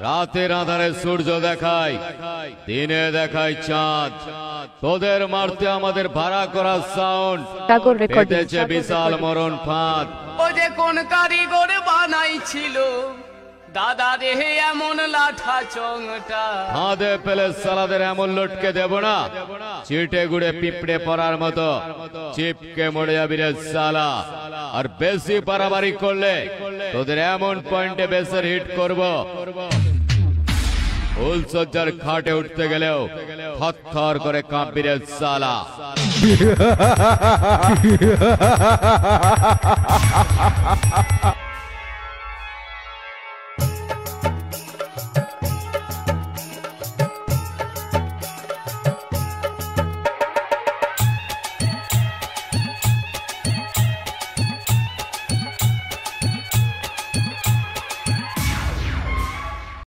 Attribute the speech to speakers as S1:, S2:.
S1: রাতের আধারে সূর্য দেখায়, দিনে দেখায় চাঁদ। তোদের মারতে আমাদের ভাড়া করা সাউন্ড পেতেছে বিশাল মরণ ফাঁদ।
S2: ও যে কোন কারিগর বানাইছিল দাদা দেহে এমন লাঠা চংটা,
S1: ফাঁদে পেলে সালাদের এমন লটকে দেব না, চিটে গুড়ে পিঁপড়ে পড়ার মতো চিপকে মরে যাবি রে সালা। আর বেশি পারাবারি করলে তোদের এমন পয়েন্টে বেসের হিট করব, ফুলসজ্জার খাটে উঠতে গেলেও থরথর করে কাঁপবি রে সালা।